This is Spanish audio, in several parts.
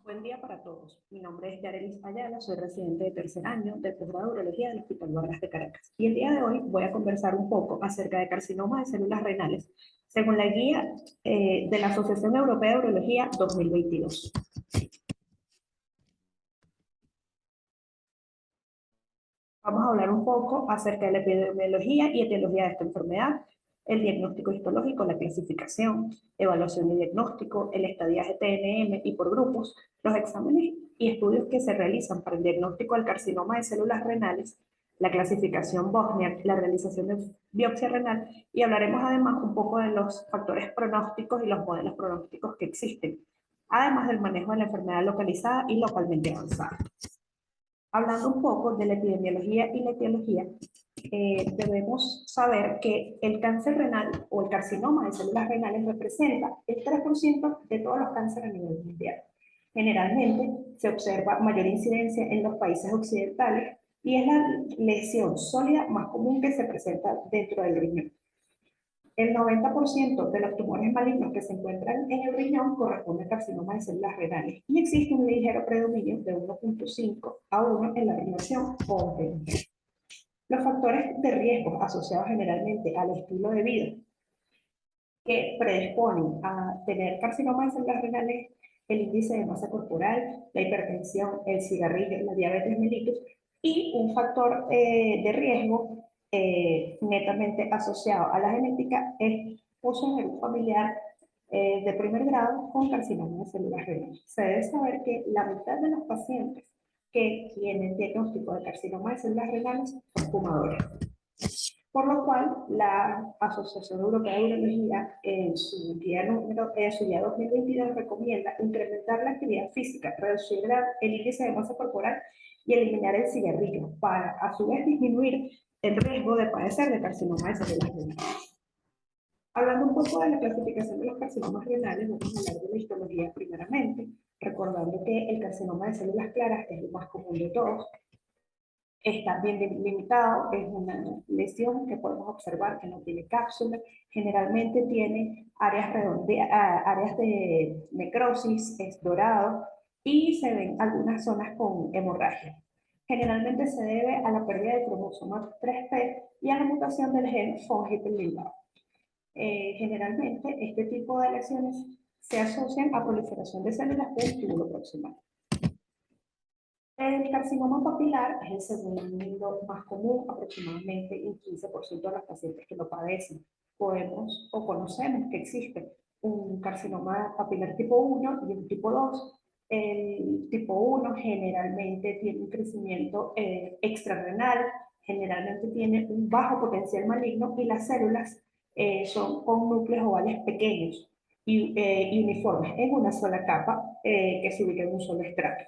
Buen día para todos. Mi nombre es Yarelis Ayala, soy residente de tercer año de posgrado de Urología del Hospital Vargas de Caracas. Y el día de hoy voy a conversar un poco acerca de carcinoma de células renales, según la guía de la Asociación Europea de Urología 2022. Vamos a hablar un poco acerca de la epidemiología y etiología de esta enfermedad, el diagnóstico histológico, la clasificación, evaluación y diagnóstico, el estadiaje TNM y por grupos, los exámenes y estudios que se realizan para el diagnóstico del carcinoma de células renales, la clasificación Bosniak, la realización de biopsia renal y hablaremos además un poco de los factores pronósticos y los modelos pronósticos que existen, además del manejo de la enfermedad localizada y localmente avanzada. Hablando un poco de la epidemiología y la etiología, debemos saber que el cáncer renal o el carcinoma de células renales representa el 3% de todos los cánceres a nivel mundial. Generalmente se observa mayor incidencia en los países occidentales y es la lesión sólida más común que se presenta dentro del riñón. El 90% de los tumores malignos que se encuentran en el riñón corresponde a carcinoma de células renales y existe un ligero predominio de 1.5 a 1 en la relación con los factores de riesgo asociados generalmente al estilo de vida que predisponen a tener carcinoma de células renales, el índice de masa corporal, la hipertensión, el cigarrillo, la diabetes mellitus y un factor de riesgo netamente asociado a la genética es uso en el familiar de primer grado con carcinoma de células renales. Se debe saber que la mitad de los pacientes que tienen diagnóstico de carcinoma de células renales son fumadores. Por lo cual, la Asociación Europea de Urología, en su guía 2022, recomienda incrementar la actividad física, reducir el índice de masa corporal y eliminar el cigarrillo, para a su vez disminuir el riesgo de padecer de carcinoma de células renales. Hablando un poco de la clasificación de los carcinomas renales, vamos a hablar de la histología primeramente, recordando que el carcinoma de células claras es el más común de todos. Está bien delimitado, es una lesión que podemos observar que no tiene cápsula, generalmente tiene áreas de necrosis, es dorado y se ven algunas zonas con hemorragia. Generalmente se debe a la pérdida del cromosoma 3P y a la mutación del gen FOXP2. Generalmente este tipo de lesiones se asocian a proliferación de células del túbulo proximal. El carcinoma papilar es el segundo más común, aproximadamente un 15% de los pacientes que lo padecen. Podemos o conocemos que existe un carcinoma papilar tipo 1 y un tipo 2. El tipo 1 generalmente tiene un crecimiento extrarrenal, generalmente tiene un bajo potencial maligno y las células son con núcleos ovales pequeños y uniformes en una sola capa que se ubica en un solo estrato.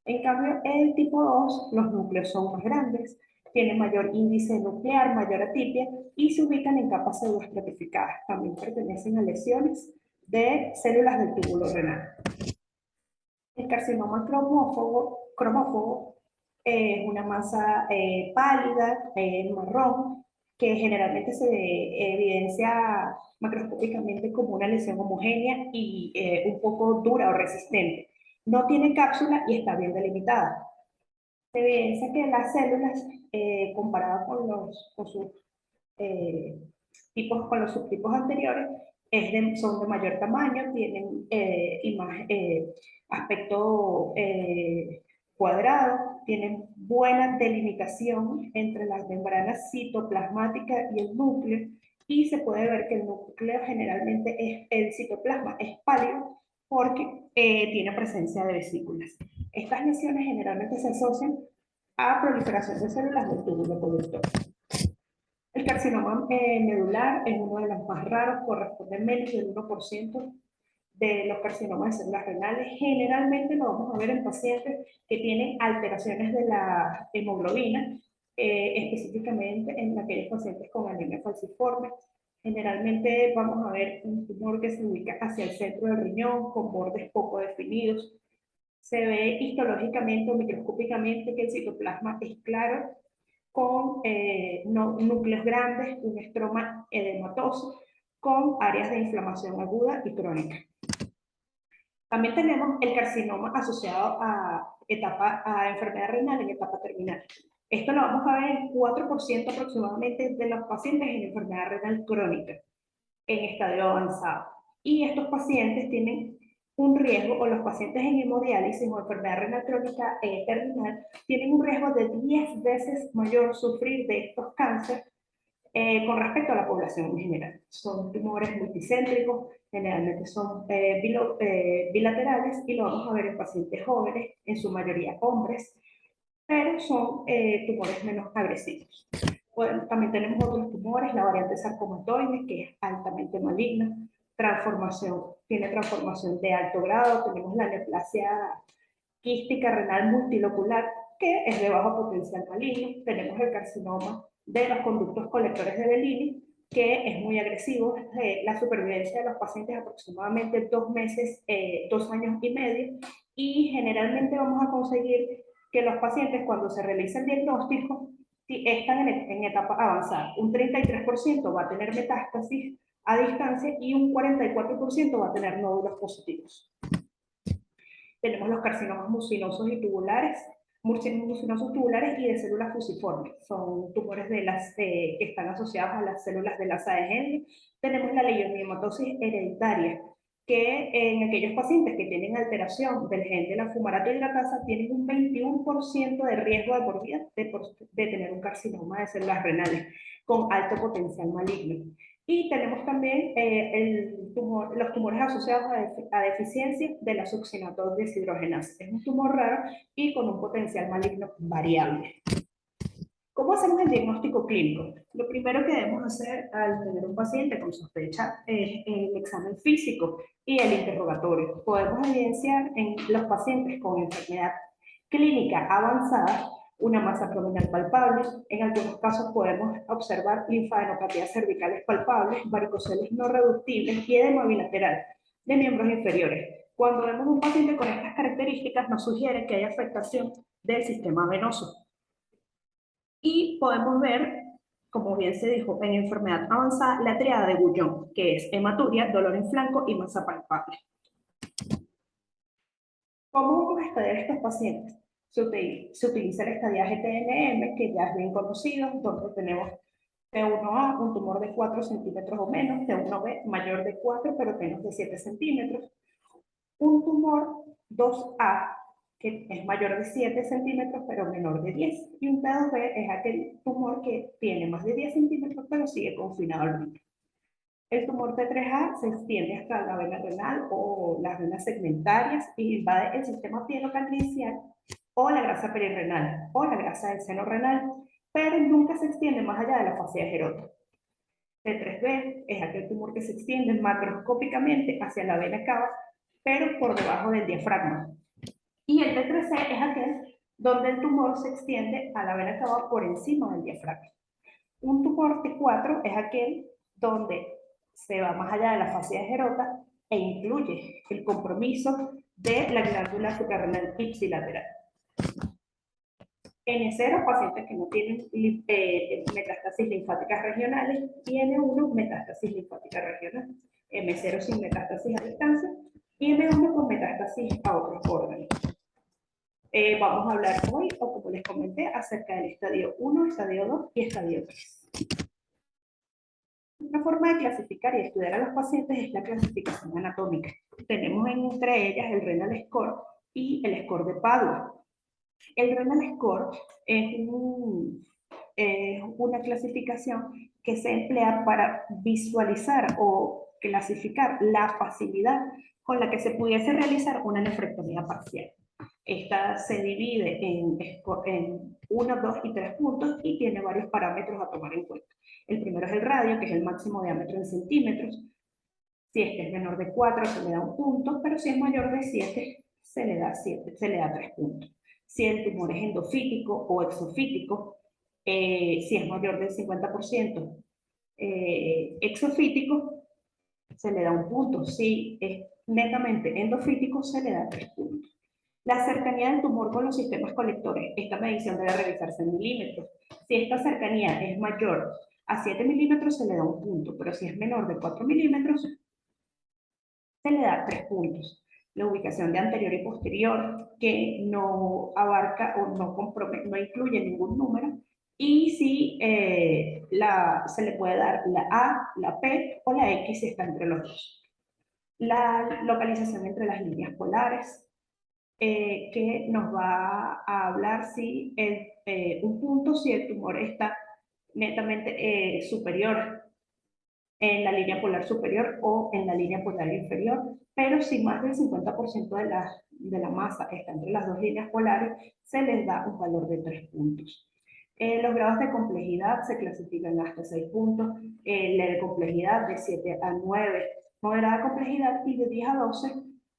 En cambio, el tipo 2, los núcleos son más grandes, tienen mayor índice nuclear, mayor atipia y se ubican en capas pseudoestratificadas. También pertenecen a lesiones de células del túbulo renal. El carcinoma cromófobo es una masa pálida, marrón, que generalmente se evidencia macroscópicamente como una lesión homogénea y un poco dura o resistente. No tiene cápsula y está bien delimitada. Se evidencia que las células, comparadas con sus con los subtipos anteriores, son de mayor tamaño, tienen aspecto cuadrado, tienen buena delimitación entre las membranas citoplasmáticas y el núcleo, y se puede ver que el núcleo generalmente el citoplasma es pálido porque tiene presencia de vesículas. Estas lesiones generalmente se asocian a proliferación de células del túbulo conductor. El carcinoma medular es uno de los más raros, corresponde a menos del 1% de los carcinomas de células renales. Generalmente lo vamos a ver en pacientes que tienen alteraciones de la hemoglobina, específicamente en aquellos pacientes con anemia falciforme. Generalmente vamos a ver un tumor que se ubica hacia el centro del riñón, con bordes poco definidos. Se ve histológicamente o microscópicamente que el citoplasma es claro, con núcleos grandes, un estroma edematoso, con áreas de inflamación aguda y crónica. También tenemos el carcinoma asociado a enfermedad renal en etapa terminal. Esto lo vamos a ver en 4% aproximadamente de los pacientes en enfermedad renal crónica, en estadio avanzado. Y estos pacientes tienen un riesgo, o los pacientes en hemodiálisis o enfermedad renal crónica terminal, tienen un riesgo de 10 veces mayor sufrir de estos cánceres con respecto a la población en general. Son tumores multicéntricos, generalmente son bilaterales y lo vamos a ver en pacientes jóvenes, en su mayoría hombres, pero son tumores menos agresivos. Bueno, también tenemos otros tumores, la variante sarcomatoide, que es altamente maligna, tiene transformación de alto grado, tenemos la neoplasia quística renal multilocular, que es de bajo potencial maligno, tenemos el carcinoma de los conductos colectores de Bellini, que es muy agresivo, la supervivencia de los pacientes aproximadamente 2 meses, 2 años y medio, y generalmente vamos a conseguir que los pacientes cuando se realiza el diagnóstico están en etapa avanzada. Un 33% va a tener metástasis a distancia y un 44% va a tener nódulos positivos. Tenemos los carcinomas mucinosos y tubulares, mucinosos tubulares y de células fusiformes. Son tumores que están asociados a las células de la de Henle. Tenemos la leiomyomatosis hereditaria, que en aquellos pacientes que tienen alteración del gen de la fumarato hidratasa tienen un 21% de riesgo de por vida de tener un carcinoma de células renales con alto potencial maligno. Y tenemos también los tumores asociados a deficiencia de la succinato deshidrogenasa. Es un tumor raro y con un potencial maligno variable. ¿Cómo hacemos el diagnóstico clínico? Lo primero que debemos hacer al tener un paciente con sospecha es el examen físico y el interrogatorio. Podemos evidenciar en los pacientes con enfermedad clínica avanzada una masa abdominal palpable. En algunos casos podemos observar linfadenopatías cervicales palpables, varicoceles no reductibles y edema bilateral de miembros inferiores. Cuando vemos un paciente con estas características, nos sugiere que hay afectación del sistema venoso. Y podemos ver, como bien se dijo, en enfermedad avanzada, la triada de Bouillon, que es hematuria, dolor en flanco y masa palpable. ¿Cómo vamos a estudiar estos pacientes? Se utiliza el estadiaje TNM, que ya es bien conocido, donde tenemos T1A, un tumor de 4 centímetros o menos, T1B, mayor de 4 pero menos de 7 centímetros, un tumor 2A, que es mayor de 7 centímetros pero menor de 10, y un T2B es aquel tumor que tiene más de 10 centímetros pero sigue confinado al ritmo. El tumor T3A se extiende hasta la vena renal o las venas segmentarias y invade el sistema pielocalicial o la grasa perirenal o la grasa del seno renal, pero nunca se extiende más allá de la fascia esclerótica. T3B es aquel tumor que se extiende macroscópicamente hacia la vena cava, pero por debajo del diafragma. Y el T3C es aquel donde el tumor se extiende a la vena cava por encima del diafragma. Un tumor T4 es aquel donde se va más allá de la fascia esclerótica e incluye el compromiso de la glándula suprarrenal ipsilateral. N0, pacientes que no tienen metástasis linfáticas regionales, y N1, metástasis linfática regional. M0 sin metástasis a distancia y M1 con metástasis a otros órganos. Vamos a hablar hoy, o como les comenté, acerca del estadio 1, estadio 2 y estadio 3. Una forma de clasificar y estudiar a los pacientes es la clasificación anatómica. Tenemos entre ellas el Renal Score y el Score de Padua. El Renal Score es una clasificación que se emplea para visualizar o clasificar la facilidad con la que se pudiese realizar una nefrectomía parcial. Esta se divide en 1, 2 y 3 puntos y tiene varios parámetros a tomar en cuenta. El primero es el radio, que es el máximo diámetro en centímetros. Si este es menor de 4 se le da un punto, pero si es mayor de 7 se le da 3 puntos. Si el tumor es endofítico o exofítico, si es mayor del 50% exofítico, se le da un punto. Si es netamente endofítico, se le da 3 puntos. La cercanía del tumor con los sistemas colectores. Esta medición debe realizarse en milímetros. Si esta cercanía es mayor a 7 milímetros, se le da un punto, pero si es menor de 4 milímetros, se le da 3 puntos. la ubicación de anterior y posterior, que no abarca o no, no incluye ningún número, y si se le puede dar la A, la P o la X si está entre los dos. La localización entre las líneas polares, que nos va a hablar si un punto, si el tumor está netamente superior en la línea polar superior o en la línea polar inferior, pero si más del 50% de la masa está entre las dos líneas polares, se les da un valor de 3 puntos. Los grados de complejidad se clasifican hasta 6 puntos, la de complejidad de 7 a 9, moderada complejidad, y de 10 a 12,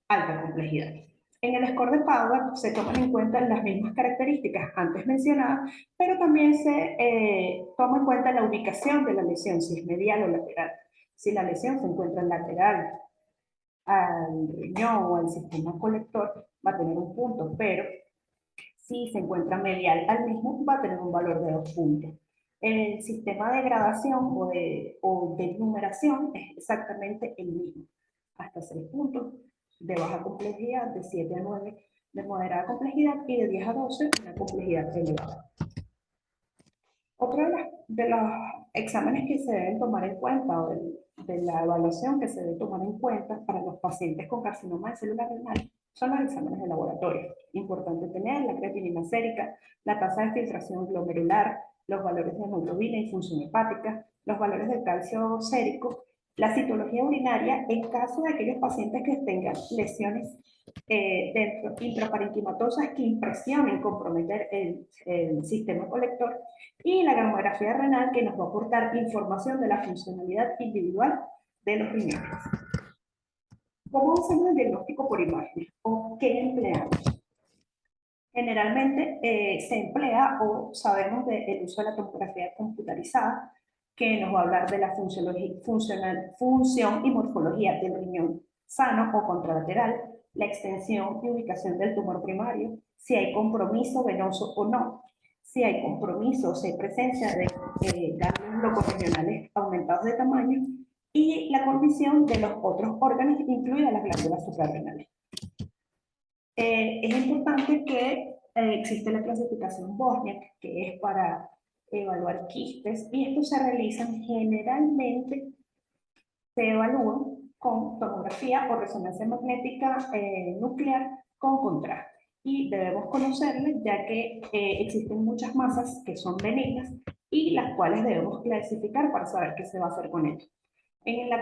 alta complejidad. En el score de Power se toman en cuenta las mismas características antes mencionadas, pero también se toma en cuenta la ubicación de la lesión, si es medial o lateral. Si la lesión se encuentra lateral al riñón o al sistema colector, va a tener un punto, pero si se encuentra medial al mismo, va a tener un valor de 2 puntos. El sistema de gradación o de numeración es exactamente el mismo, hasta 6 puntos, de baja complejidad, de 7 a 9, de moderada complejidad, y de 10 a 12, una complejidad elevada. Otro de los exámenes que se deben tomar en cuenta, o de la evaluación que se debe tomar en cuenta para los pacientes con carcinoma de célula renal, son los exámenes de laboratorio. Importante tener la creatinina sérica, la tasa de filtración glomerular, los valores de hemoglobina y función hepática, los valores de calcio sérico, la citología urinaria en caso de aquellos pacientes que tengan lesiones intraparenquimatosas que impresionen comprometer el sistema colector, y la gamografía renal, que nos va a aportar información de la funcionalidad individual de los riñones. ¿Cómo hacemos el diagnóstico por imagen? ¿O qué empleamos? Generalmente se emplea, o sabemos del uso de la tomografía computarizada, que nos va a hablar de la función y morfología del riñón sano o contralateral, la extensión y ubicación del tumor primario, si hay compromiso venoso o no, si hay compromiso, si hay presencia de ganglios locorregionales aumentados de tamaño, y la condición de los otros órganos, incluidas las glándulas suprarrenales. Es importante que existe la clasificación Bosniak, que es para evaluar quistes, y estos se realizan generalmente, se evalúan con tomografía o resonancia magnética nuclear con contraste. Y debemos conocerles, ya que existen muchas masas que son benignas y las cuales debemos clasificar para saber qué se va a hacer con ellas. En la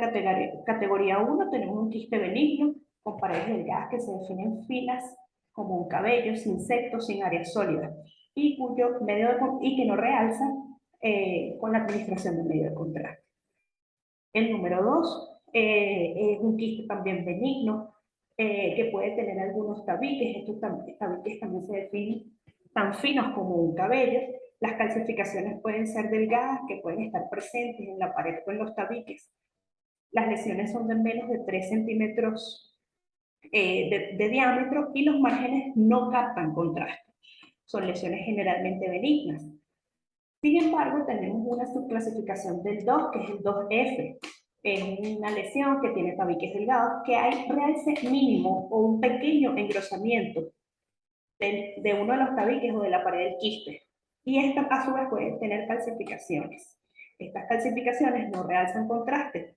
categoría 1 tenemos un quiste benigno con paredes delgadas que se definen finas como un cabello, sin septo, sin área sólida, y que no realza con la administración de medio de contraste. El número 2 es un quiste también benigno, que puede tener algunos tabiques. Estos tabiques también se definen tan finos como un cabello. Las calcificaciones pueden ser delgadas, que pueden estar presentes en la pared o en los tabiques. Las lesiones son de menos de 3 centímetros de diámetro, y los márgenes no captan contraste. Son lesiones generalmente benignas. Sin embargo, tenemos una subclasificación del 2, que es el 2F. Es una lesión que tiene tabiques delgados, que hay realce mínimo o un pequeño engrosamiento de uno de los tabiques o de la pared del quiste. Y esta, a su vez, puede tener calcificaciones. Estas calcificaciones no realzan contraste,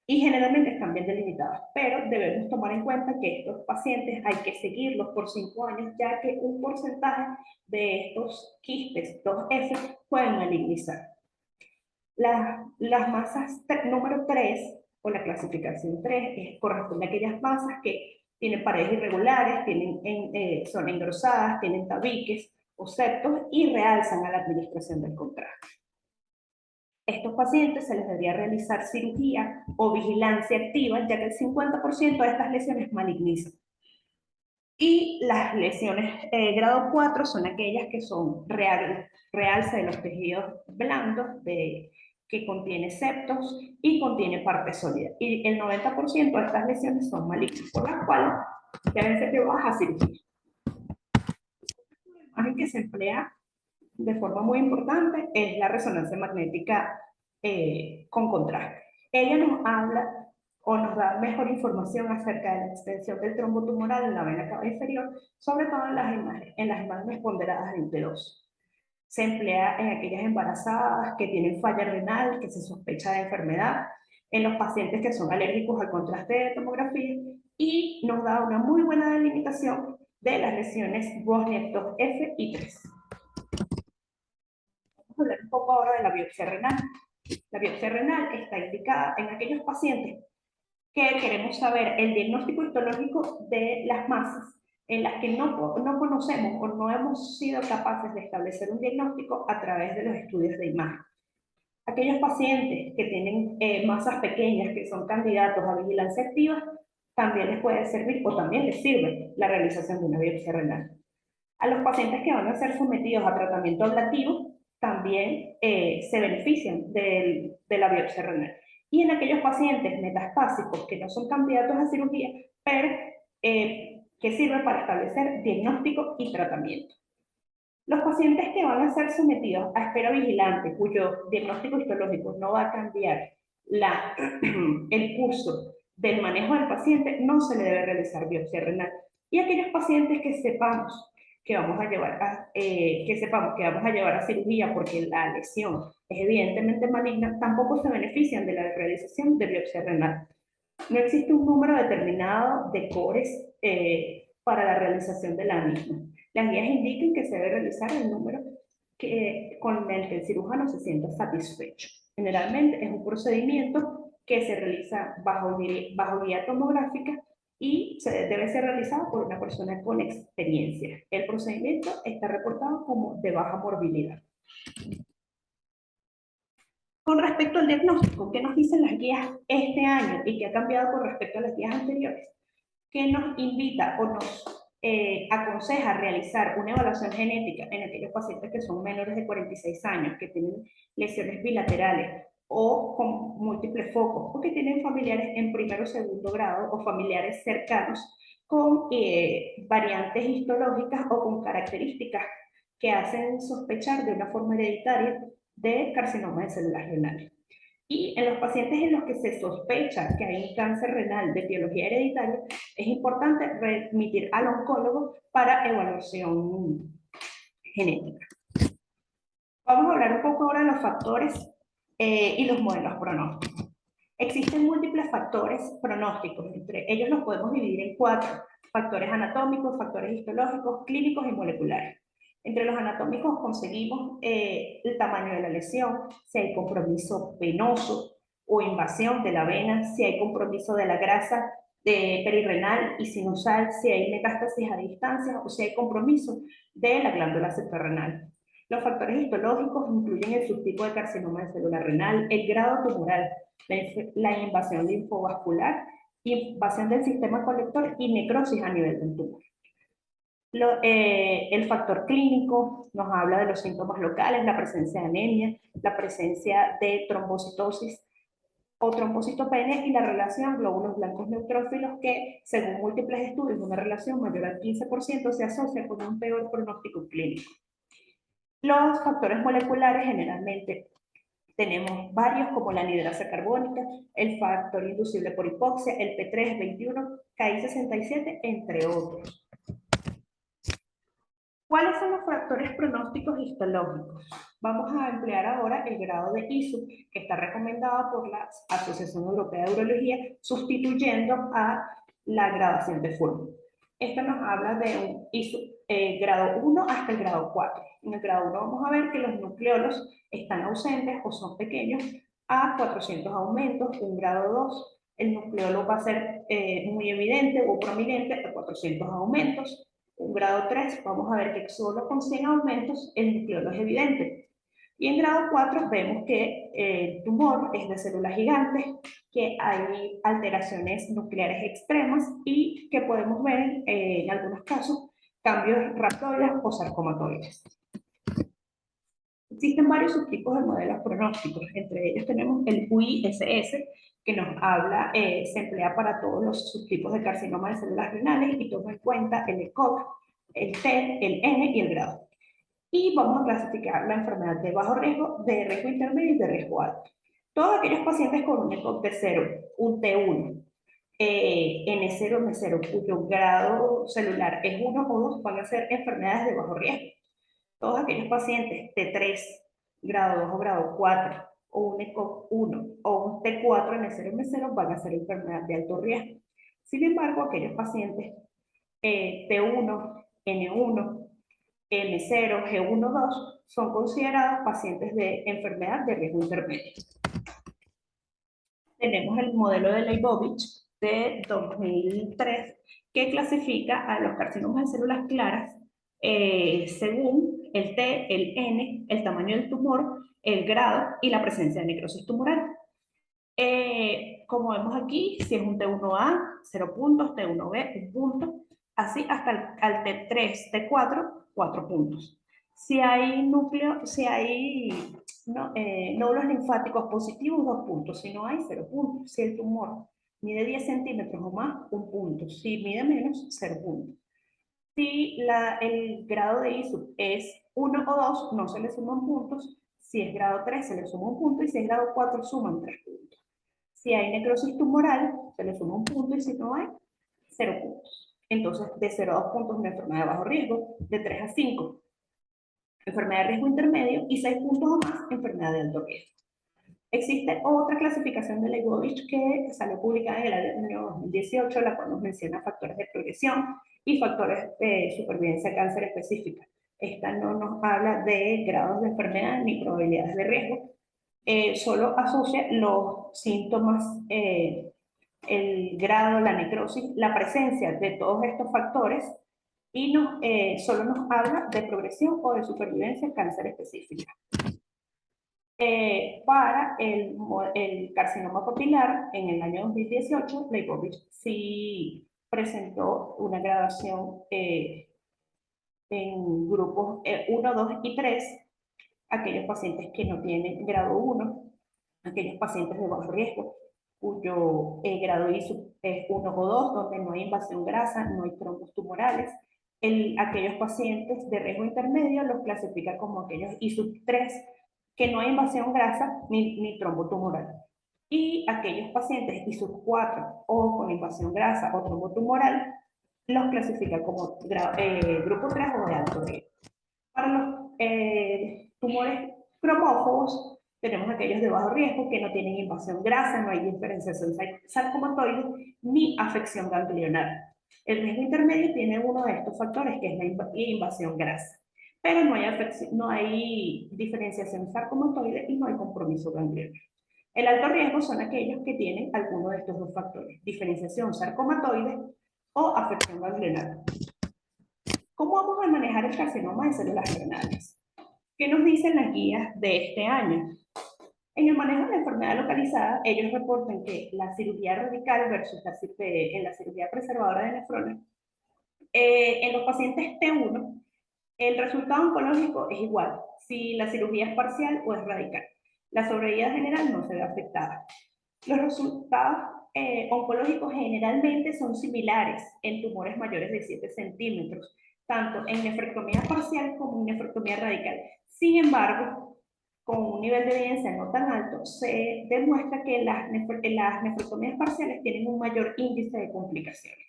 y generalmente están bien delimitadas, pero debemos tomar en cuenta que estos pacientes hay que seguirlos por 5 años, ya que un porcentaje de estos quistes 2F pueden malignizar. Las masas número 3, o la clasificación 3, corresponde a aquellas masas que tienen paredes irregulares, son engrosadas, tienen tabiques o septos y realzan a la administración del contraste. Estos pacientes se les debería realizar cirugía o vigilancia activa, ya que el 50% de estas lesiones malignizan. Y las lesiones grado 4 son aquellas que son realce de los tejidos blandos, que contiene septos y contiene parte sólida. Y el 90% de estas lesiones son malignas, por las cuales deben ser llevadas a cirugía. La imagen que se emplea de forma muy importante es la resonancia magnética con contraste. Ella nos habla o nos da mejor información acerca de la extensión del trombo tumoral en la vena cava inferior, sobre todo en las imágenes ponderadas de UT2. Se emplea en aquellas embarazadas que tienen falla renal, que se sospecha de enfermedad, en los pacientes que son alérgicos al contraste de tomografía, y nos da una muy buena delimitación de las lesiones Wozniak-2F y 3. Vamos a hablar un poco ahora de la biopsia renal. La biopsia renal está indicada en aquellos pacientes que queremos saber el diagnóstico histológico de las masas en las que no conocemos o no hemos sido capaces de establecer un diagnóstico a través de los estudios de imagen. Aquellos pacientes que tienen masas pequeñas, que son candidatos a vigilancia activa, también les puede servir o también les sirve la realización de una biopsia renal. A los pacientes que van a ser sometidos a tratamiento ablativo, también se benefician de la biopsia renal. Y en aquellos pacientes metastásicos que no son candidatos a cirugía, pero que sirven para establecer diagnóstico y tratamiento. Los pacientes que van a ser sometidos a espera vigilante, cuyo diagnóstico histológico no va a cambiar el curso del manejo del paciente, no se le debe realizar biopsia renal. Y aquellos pacientes que sepamos que vamos a llevar a cirugía porque la lesión es evidentemente maligna, tampoco se benefician de la realización de biopsia renal. No existe un número determinado de cores para la realización de la misma. Las guías indican que se debe realizar el número con el que el cirujano se sienta satisfecho. Generalmente es un procedimiento que se realiza bajo guía tomográfica y debe ser realizado por una persona con experiencia. El procedimiento está reportado como de baja morbilidad. Con respecto al diagnóstico, ¿qué nos dicen las guías este año y qué ha cambiado con respecto a las guías anteriores? Que nos invita o nos aconseja realizar una evaluación genética en aquellos pacientes que son menores de 46 años, que tienen lesiones bilaterales o con múltiples focos, o que tienen familiares en primero o segundo grado o familiares cercanos con variantes histológicas o con características que hacen sospechar de una forma hereditaria de carcinoma de células renales. Y en los pacientes en los que se sospecha que hay un cáncer renal de etiología hereditaria, es importante remitir al oncólogo para evaluación genética. Vamos a hablar un poco ahora de los factores y los modelos pronósticos. Existen múltiples factores pronósticos, entre ellos los podemos dividir en 4: factores anatómicos, factores histológicos, clínicos y moleculares. Entre los anatómicos conseguimos el tamaño de la lesión, si hay compromiso venoso o invasión de la vena, si hay compromiso de la grasa perirenal y sinusal, si hay metástasis a distancia o si hay compromiso de la glándula suprarrenal. Los factores histológicos incluyen el subtipo de carcinoma de célula renal, el grado tumoral, la invasión linfovascular, invasión del sistema colector y necrosis a nivel del tumor. El factor clínico nos habla de los síntomas locales, la presencia de anemia, la presencia de trombocitosis o trombocitopenia y la relación glóbulos blancos neutrófilos que, según múltiples estudios, una relación mayor al 15% se asocia con un peor pronóstico clínico. Los factores moleculares generalmente tenemos varios como la anidrasa carbónica, el factor inducible por hipoxia, el P3, 21, KI67, entre otros. ¿Cuáles son los factores pronósticos histológicos? Vamos a emplear ahora el grado de ISU, que está recomendado por la Asociación Europea de Urología, sustituyendo a la gradación de Furman. Esto nos habla de un ISU grado 1 hasta el grado 4. En el grado 1 vamos a ver que los nucleolos están ausentes o son pequeños a 400 aumentos. En grado 2 el nucleolo va a ser muy evidente o prominente a 400 aumentos. En grado 3 vamos a ver que solo con 100 aumentos el nucleolo es evidente. Y en grado 4 vemos que el tumor es de células gigantes, que hay alteraciones nucleares extremas y que podemos ver en algunos casos cambios rhabdoides o sarcomatoides. Existen varios subtipos de modelos pronósticos, entre ellos tenemos el UISS, que nos habla, se emplea para todos los subtipos de carcinoma de células renales y toma en cuenta el ECOG, el T, el N y el grado. Y vamos a clasificar la enfermedad de bajo riesgo, de riesgo intermedio y de riesgo alto. Todos aquellos pacientes con un ECOG de 0, un T1, N0, M0, cuyo grado celular es 1 o 2, van a ser enfermedades de bajo riesgo. Todos aquellos pacientes T3, grado 2 o grado 4, o un ECOG 1 o un T4, N0, M0, van a ser enfermedades de alto riesgo. Sin embargo, aquellos pacientes T1, N1, M0, G1, 2 son considerados pacientes de enfermedad de riesgo intermedio. Tenemos el modelo de Leibovitz de 2003 que clasifica a los carcinomas de células claras según el T, el N, el tamaño del tumor, el grado y la presencia de necrosis tumoral. Como vemos aquí, si es un T1A, 0 puntos, T1B, 1 punto, así hasta al T3, T4, 4 puntos. Si hay nódulos linfáticos positivos, 2 puntos. Si no hay, 0 puntos. Si el tumor mide 10 centímetros o más, 1 punto. Si mide menos, 0 puntos. Si el grado de ISUP es 1 o 2, no se le suman puntos. Si es grado 3, se le suma 1 punto. Y si es grado 4, suman 3 puntos. Si hay necrosis tumoral, se le suma 1 punto. Y si no hay, 0 puntos. Entonces, de 0 a 2 puntos, una enfermedad de bajo riesgo. De 3 a 5, enfermedad de riesgo intermedio. Y 6 puntos o más, enfermedad de alto riesgo. Existe otra clasificación de Leibovitz que salió publicada en el año 2018, la cual nos menciona factores de progresión y factores de supervivencia a cáncer específica. Esta no nos habla de grados de enfermedad ni probabilidades de riesgo, solo asocia los síntomas, el grado, la necrosis, la presencia de todos estos factores y solo nos habla de progresión o de supervivencia a cáncer específica. Para el carcinoma papilar, en el año 2018, Leibovitz sí presentó una graduación en grupos 1, 2 y 3, aquellos pacientes que no tienen grado 1, aquellos pacientes de bajo riesgo, cuyo grado ISUP es 1 o 2, donde no hay invasión grasa, no hay trombos tumorales. Aquellos pacientes de riesgo intermedio los clasifica como aquellos ISUP 3, que no hay invasión grasa ni trombo tumoral. Y aquellos pacientes ISUP 4 o con invasión grasa o trombo tumoral los clasifica como grupo 3 o de alto riesgo. Para los tumores cromófobos, tenemos aquellos de bajo riesgo que no tienen invasión grasa, no hay diferenciación sarcomatoide ni afección ganglionar. El riesgo intermedio tiene uno de estos factores, que es la invasión grasa. Pero no hay diferenciación sarcomatoide y no hay compromiso ganglionar. El alto riesgo son aquellos que tienen alguno de estos dos factores, diferenciación sarcomatoide o afección ganglionar. ¿Cómo vamos a manejar el carcinoma de células renales? ¿Qué nos dicen las guías de este año? En el manejo de la enfermedad localizada, ellos reportan que la cirugía radical versus la cirugía preservadora de nefronas, en los pacientes T1, el resultado oncológico es igual, si la cirugía es parcial o es radical. La sobrevida general no se ve afectada. Los resultados oncológicos generalmente son similares en tumores mayores de 7 centímetros, tanto en nefrectomía parcial como en nefrectomía radical. Sin embargo, con un nivel de evidencia no tan alto, se demuestra que las nefrectomías parciales tienen un mayor índice de complicaciones.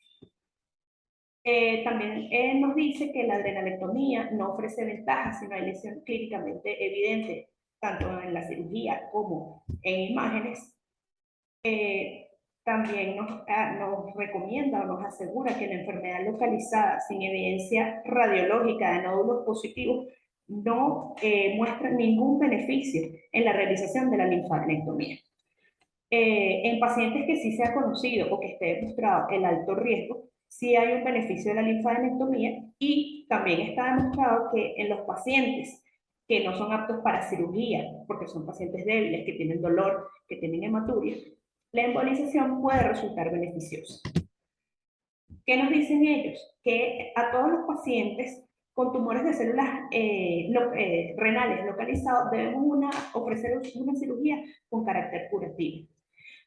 También nos dice que la adrenalectomía no ofrece ventajas si no hay lesión clínicamente evidente, tanto en la cirugía como en imágenes. También nos recomienda o nos asegura que la enfermedad localizada sin evidencia radiológica de nódulos positivos no muestra ningún beneficio en la realización de la linfadenectomía. En pacientes que sí se ha conocido o que esté demostrado el alto riesgo, sí hay un beneficio de la linfadenectomía y también está demostrado que en los pacientes que no son aptos para cirugía, porque son pacientes débiles, que tienen dolor, que tienen hematuria, la embolización puede resultar beneficiosa. ¿Qué nos dicen ellos? Que a todos los pacientes con tumores de células renales localizados debemos ofrecer una cirugía con carácter curativo.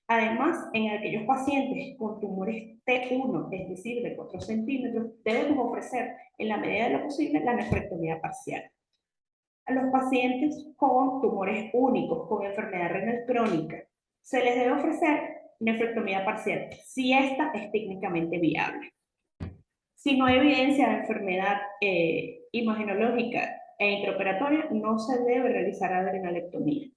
Además, en aquellos pacientes con tumores T1, es decir, de 4 centímetros, debemos ofrecer, en la medida de lo posible, la nefrectomía parcial. A los pacientes con tumores únicos, con enfermedad renal crónica, se les debe ofrecer nefrectomía parcial, si esta es técnicamente viable. Si no hay evidencia de enfermedad imaginológica e intraoperatoria, no se debe realizar adrenalectomía.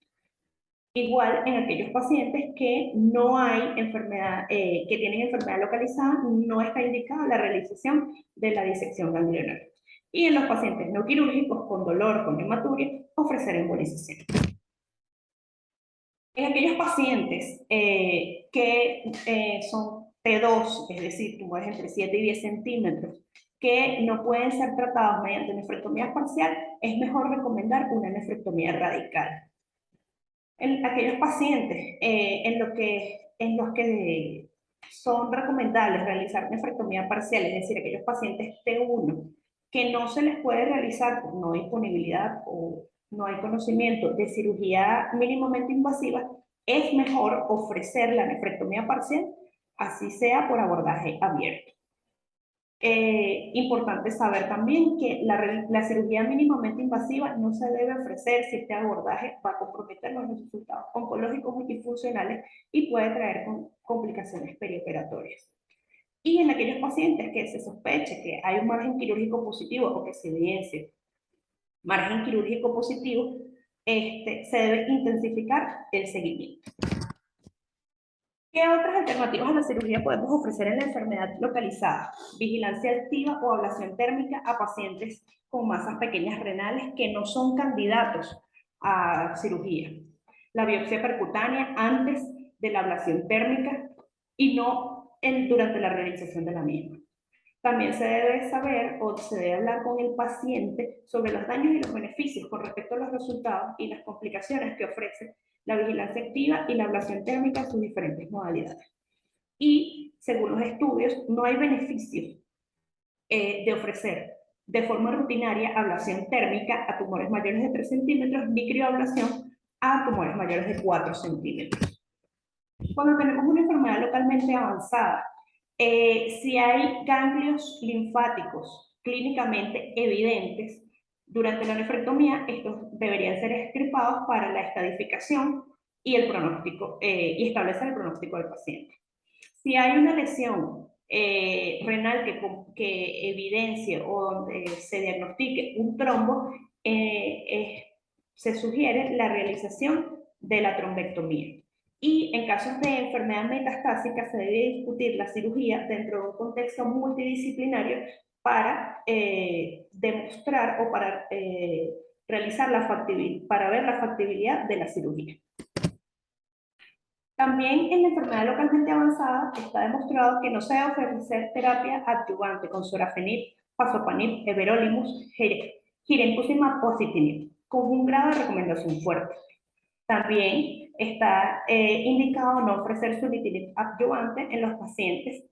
Igual en aquellos pacientes que no hay enfermedad, que tienen enfermedad localizada, no está indicada la realización de la disección ganglionar. Y en los pacientes no quirúrgicos con dolor, con hematuria, ofrecer embolización. En aquellos pacientes que son T2, es decir, tumores entre 7 y 10 centímetros, que no pueden ser tratados mediante nefrectomía parcial, es mejor recomendar una nefrectomía radical. En aquellos pacientes en los que son recomendables realizar nefrectomía parcial, es decir, aquellos pacientes T1 que no se les puede realizar por no disponibilidad o no hay conocimiento de cirugía mínimamente invasiva, es mejor ofrecer la nefrectomía parcial, así sea por abordaje abierto. Importante saber también que la cirugía mínimamente invasiva no se debe ofrecer si este abordaje va a comprometer los resultados oncológicos multifuncionales y puede traer complicaciones perioperatorias. Y en aquellos pacientes que se sospeche que hay un margen quirúrgico positivo o que se evidencie margen quirúrgico positivo, se debe intensificar el seguimiento. ¿Qué otras alternativas a la cirugía podemos ofrecer en la enfermedad localizada? Vigilancia activa o ablación térmica a pacientes con masas pequeñas renales que no son candidatos a cirugía. La biopsia percutánea antes de la ablación térmica y no durante la realización de la misma. También se debe saber o se debe hablar con el paciente sobre los daños y los beneficios con respecto a los resultados y las complicaciones que ofrece la vigilancia activa y la ablación térmica en sus diferentes modalidades. Y, según los estudios, no hay beneficios de ofrecer de forma rutinaria ablación térmica a tumores mayores de 3 centímetros ni crioablación a tumores mayores de 4 centímetros. Cuando tenemos una enfermedad localmente avanzada, si hay ganglios linfáticos clínicamente evidentes, durante la nefrectomía, estos deberían ser extirpados para la estadificación y el pronóstico, y establecer el pronóstico del paciente. Si hay una lesión renal que evidencie o donde se diagnostique un trombo, se sugiere la realización de la trombectomía. Y en casos de enfermedad metastásica se debe discutir la cirugía dentro de un contexto multidisciplinario para demostrar o para realizar para ver la factibilidad de la cirugía. También en la enfermedad localmente avanzada está demostrado que no se debe ofrecer terapia adyuvante con sorafenib, pazopanib, everolimus, girentuximab o axitinib, con un grado de recomendación fuerte. También está indicado no ofrecer sunitinib adyuvante en los pacientes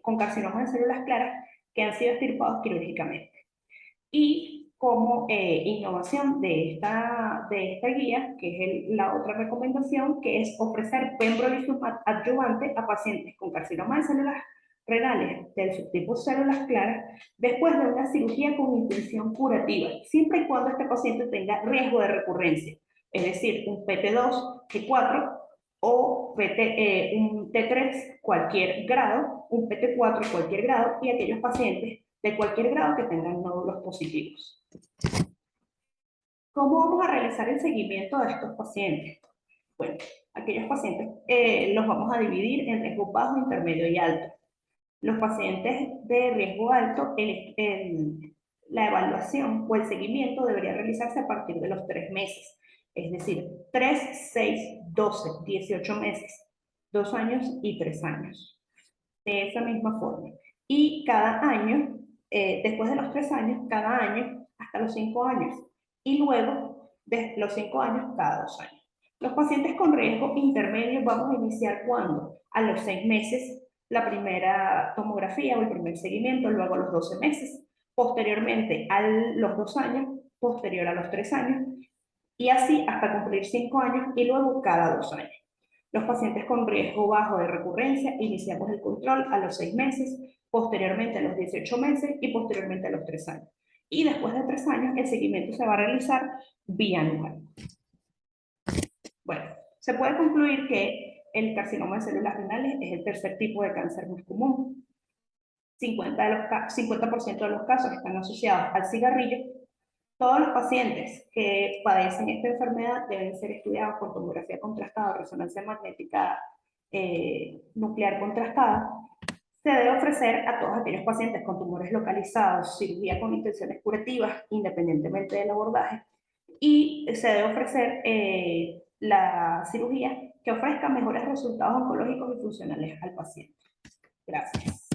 con carcinomas de células claras que han sido extirpados quirúrgicamente. Y como innovación de esta guía, que es la otra recomendación, que es ofrecer pembrolizumab adyuvante a pacientes con carcinoma de células renales del subtipo células claras después de una cirugía con intención curativa, siempre y cuando este paciente tenga riesgo de recurrencia, es decir, un PT2, T4 o un T3 cualquier grado, un PT4 cualquier grado y aquellos pacientes de cualquier grado que tengan nódulos positivos. ¿Cómo vamos a realizar el seguimiento de estos pacientes? Bueno, aquellos pacientes los vamos a dividir en riesgo bajo, intermedio y alto. Los pacientes de riesgo alto, la evaluación o el seguimiento debería realizarse a partir de los 3 meses. Es decir, 3, 6, 12, 18 meses, 2 años y 3 años. De esa misma forma. Y cada año, después de los 3 años, cada año hasta los 5 años. Y luego, de los 5 años, cada 2 años. Los pacientes con riesgo intermedio vamos a iniciar cuando? A los 6 meses, la primera tomografía o el primer seguimiento, luego a los 12 meses, posteriormente a los 2 años, posterior a los 3 años, y así hasta cumplir 5 años y luego cada 2 años. Los pacientes con riesgo bajo de recurrencia iniciamos el control a los 6 meses, posteriormente a los 18 meses y posteriormente a los 3 años. y después de 3 años el seguimiento se va a realizar bianual. Bueno, se puede concluir que el carcinoma de células renales es el tercer tipo de cáncer más común. 50% de los casos están asociados al cigarrillo. Todos los pacientes que padecen esta enfermedad deben ser estudiados por tomografía contrastada o resonancia magnética nuclear contrastada. Se debe ofrecer a todos aquellos pacientes con tumores localizados cirugía con intenciones curativas, independientemente del abordaje, y se debe ofrecer la cirugía que ofrezca mejores resultados oncológicos y funcionales al paciente. Gracias.